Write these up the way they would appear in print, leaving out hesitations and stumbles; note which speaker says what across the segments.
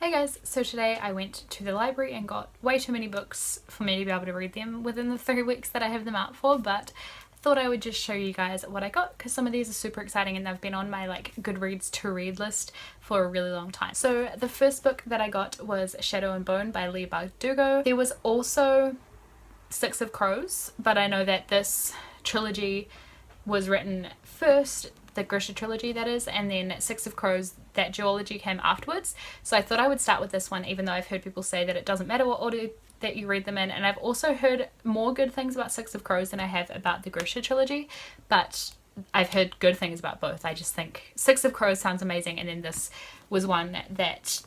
Speaker 1: Hey guys, so today I went to the library and got way too many books for me to be able to read them within the 3 weeks that I have them out for, but I thought I would just show you guys what I got because some of these are super exciting and they've been on my Goodreads to read list for a really long time. So the first book that I got was Shadow and Bone by Leigh Bardugo. There was also Six of Crows, but I know that this trilogy was written first, the Grisha trilogy that is, and then Six of Crows, that duology came afterwards. So I thought I would start with this one, even though I've heard people say that it doesn't matter what order that you read them in, and I've also heard more good things about Six of Crows than I have about the Grisha trilogy, but I've heard good things about both. I just think Six of Crows sounds amazing, and then this was one that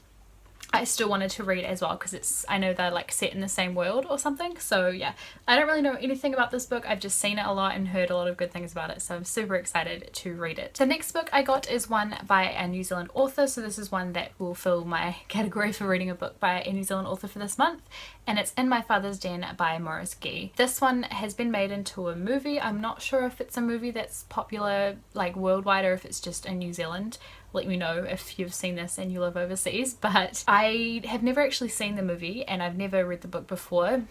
Speaker 1: I still wanted to read as well because it's, I know they're set in the same world or something. So yeah, I don't really know anything about this book. I've just seen it a lot and heard a lot of good things about it, so I'm super excited to read it. The next book I got is one by a New Zealand author, so this is one that will fill my category for reading a book by a New Zealand author for this month, and it's In My Father's Den by Maurice Guy. This one has been made into a movie. I'm not sure if it's a movie that's popular worldwide or if it's just in New Zealand. Let me know if you've seen this and you live overseas, but I have never actually seen the movie and I've never read the book before,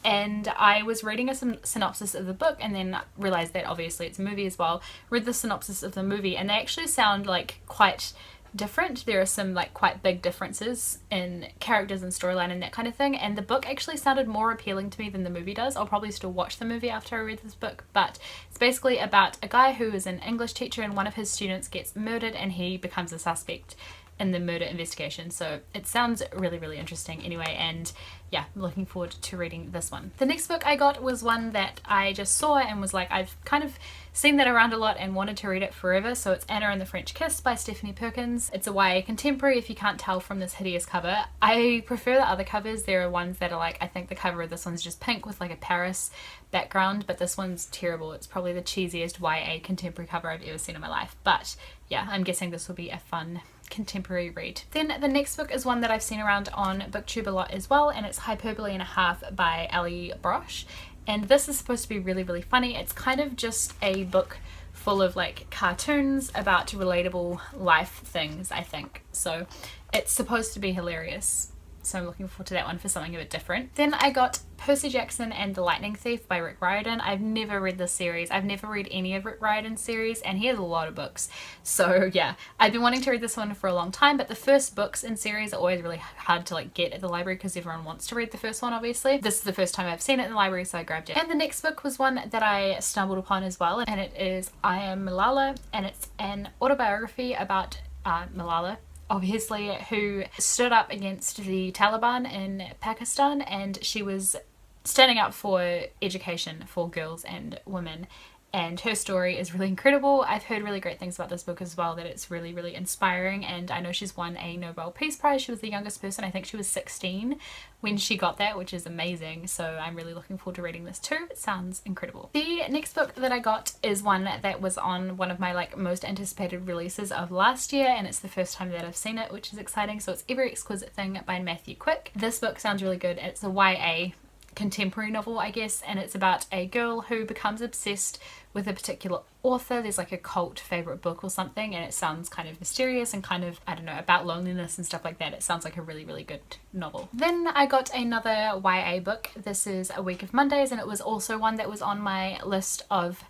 Speaker 1: and I was reading a synopsis of the book and then realized that obviously it's a movie as well. Read the synopsis of the movie and they actually sound quite different. There are some quite big differences in characters and storyline and that kind of thing, and the book actually sounded more appealing to me than the movie does. I'll probably still watch the movie after I read this book, but it's basically about a guy who is an English teacher and one of his students gets murdered and he becomes a suspect in the murder investigation. So it sounds really, really interesting anyway, and yeah, I'm looking forward to reading this one. The next book I got was one that I just saw and was I've kind of seen that around a lot and wanted to read it forever. So it's Anna and the French Kiss by Stephanie Perkins. It's a YA contemporary, if you can't tell from this hideous cover. I prefer the other covers. There are ones that are I think the cover of this one's just pink with a Paris background, but this one's terrible. It's probably the cheesiest YA contemporary cover I've ever seen in my life, but yeah, I'm guessing this will be a fun contemporary read. Then the next book is one that I've seen around on Booktube a lot as well, and it's Hyperbole and a Half by Ali Brosh, and this is supposed to be really, really funny. It's kind of just a book full of cartoons about relatable life things, I think, so it's supposed to be hilarious. So I'm looking forward to that one for something a bit different. Then I got Percy Jackson and the Lightning Thief by Rick Riordan. I've never read this series. I've never read any of Rick Riordan's series, and he has a lot of books. So yeah, I've been wanting to read this one for a long time, but the first books in series are always really hard to get at the library because everyone wants to read the first one, obviously. This is the first time I've seen it in the library, so I grabbed it. And the next book was one that I stumbled upon as well, and it is I Am Malala, and it's an autobiography about Malala, obviously, who stood up against the Taliban in Pakistan, and she was standing up for education for girls and women, and her story is really incredible. I've heard really great things about this book as well, that it's really, really inspiring, and I know she's won a Nobel Peace Prize. She was the youngest person. I think she was 16 when she got that, which is amazing, so I'm really looking forward to reading this too. It sounds incredible. The next book that I got is one that was on one of my most anticipated releases of last year, and it's the first time that I've seen it, which is exciting. So it's Every Exquisite Thing by Matthew Quick. This book sounds really good. It's a YA contemporary novel, I guess, and it's about a girl who becomes obsessed with a particular author. There's a cult favorite book or something, and it sounds kind of mysterious and kind of, I don't know, about loneliness and stuff like that. It sounds like a really, really good novel. Then I got another YA book. This is A Week of Mondays, and it was also one that was on my list of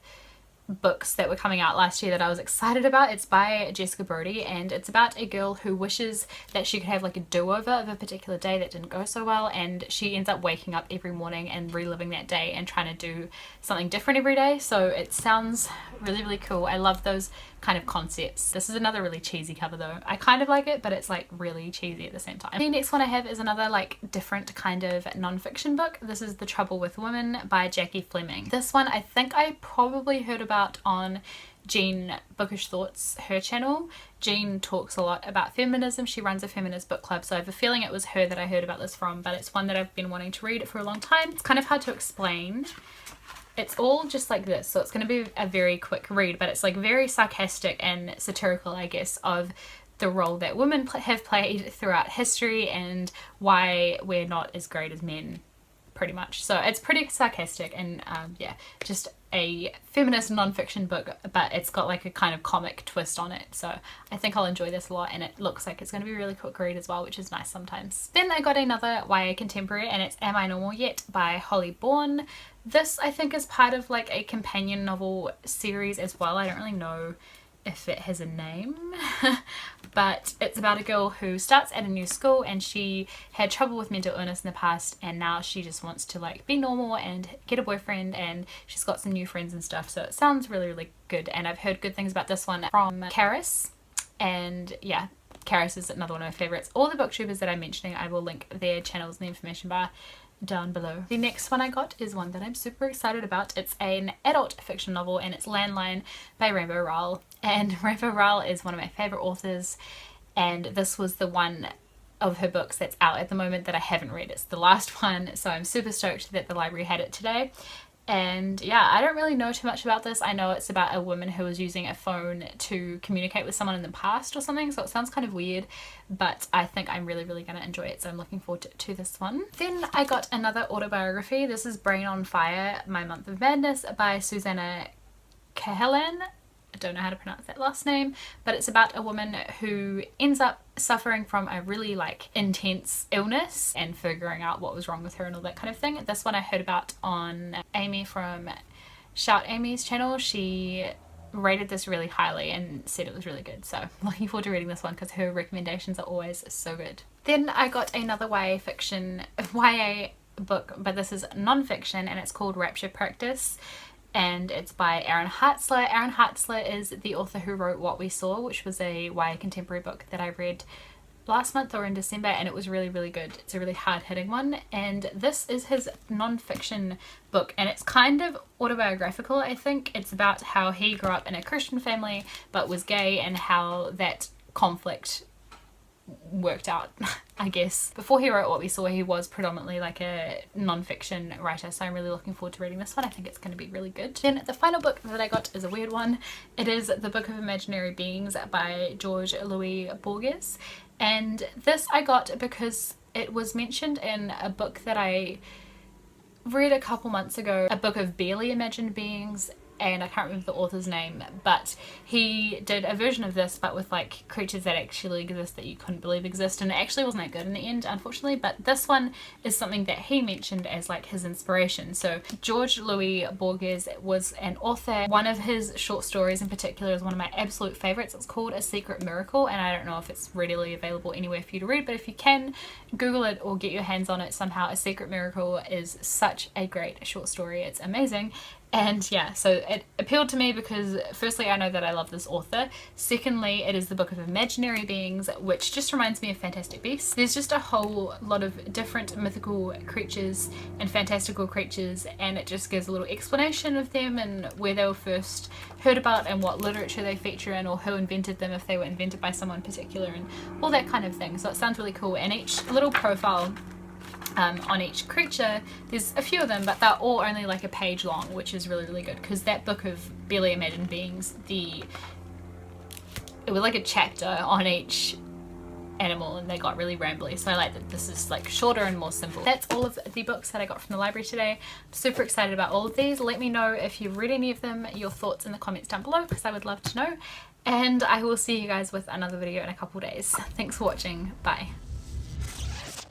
Speaker 1: books that were coming out last year that I was excited about. It's by Jessica Brody, and it's about a girl who wishes that she could have a do-over of a particular day that didn't go so well, and she ends up waking up every morning and reliving that day and trying to do something different every day. So it sounds really, really cool. I love those kind of concepts. This is another really cheesy cover though. I kind of like it, but it's really cheesy at the same time. The next one I have is another different kind of non-fiction book. This is The Trouble with Women by Jackie Fleming. This one I think I probably heard about on Jean Bookish Thoughts, her channel. Jean talks a lot about feminism. She runs a feminist book club, so I have a feeling it was her that I heard about this from, but it's one that I've been wanting to read for a long time. It's kind of hard to explain. It's all just like this, so it's going to be a very quick read, but it's very sarcastic and satirical, I guess, of the role that women have played throughout history and why we're not as great as men, pretty much. So it's pretty sarcastic and yeah, just a feminist non-fiction book, but it's got like a kind of comic twist on it, so I think I'll enjoy this a lot, and it looks like it's going to be a really quick read as well, which is nice sometimes. Then I got another YA contemporary, and it's Am I Normal Yet by Holly Bourne. This I think is part of like a companion novel series as well. I don't really know if it has a name but it's about a girl who starts at a new school, and she had trouble with mental illness in the past, and now she just wants to like be normal and get a boyfriend, and she's got some new friends and stuff, so it sounds really good, and I've heard good things about this one from Karis, and yeah, Karis is another one of my favorites. All the booktubers that I'm mentioning, I will link their channels in the information bar down below. The next one I got is one that I'm super excited about. It's an adult fiction novel, and it's Landline by Rainbow Rowell, and Rainbow Rowell is one of my favorite authors, and this was the one of her books that's out at the moment that I haven't read. It's the last one, so I'm super stoked that the library had it today. And yeah, I don't really know too much about this. I know it's about a woman who was using a phone to communicate with someone in the past or something, so it sounds kind of weird, but I think I'm really going to enjoy it, so I'm looking forward to this one. Then I got another autobiography. This is Brain on Fire, My Month of Madness by Susanna Cahalan. I don't know how to pronounce that last name, but it's about a woman who ends up suffering from a really like intense illness and figuring out what was wrong with her and all that kind of thing. This one I heard about on Amy from Shout Amy's channel. She rated this really highly and said it was really good, so I'm looking forward to reading this one because her recommendations are always so good. Then I got another YA book, but this is non-fiction, and it's called Rapture Practice, and it's by Aaron Hartzler. Aaron Hartzler is the author who wrote What We Saw, which was a YA contemporary book that I read last month or in December, and it was really good. It's a really hard-hitting one, and this is his non-fiction book, and it's kind of autobiographical. I think it's about how he grew up in a Christian family but was gay, and how that conflict worked out, I guess. Before he wrote What We Saw, he was predominantly like a non-fiction writer, so I'm really looking forward to reading this one. I think it's going to be really good. Then the final book that I got is a weird one. It is The Book of Imaginary Beings by George Louis Borges, and this I got because it was mentioned in a book that I read a couple months ago, a book of barely imagined beings, and I can't remember the author's name, but he did a version of this but with like creatures that actually exist that you couldn't believe exist, and it actually wasn't that good in the end, unfortunately. But this one is something that he mentioned as like his inspiration. So George Louis Borges was an author. One of his short stories in particular is one of my absolute favorites. It's called A Secret Miracle, and I don't know if it's readily available anywhere for you to read, but if you can, Google it or get your hands on it somehow. A Secret Miracle is such a great short story. It's amazing. And yeah, so it appealed to me because firstly I know that I love this author, secondly it is the Book of Imaginary Beings, which just reminds me of Fantastic Beasts. There's just a whole lot of different mythical creatures and fantastical creatures, and it just gives a little explanation of them and where they were first heard about and what literature they feature in, or who invented them if they were invented by someone particular, and all that kind of thing. So it sounds really cool, and each little profile on each creature, there's a few of them, but they're all only like a page long, which is really good, because that book of Barely Imagined Beings, it was like a chapter on each animal, and they got really rambly, so I like that this is like shorter and more simple. That's all of the books that I got from the library today. I'm super excited about all of these. Let me know if you've read any of them, your thoughts in the comments down below, because I would love to know, and I will see you guys with another video in a couple days. Thanks for watching. Bye.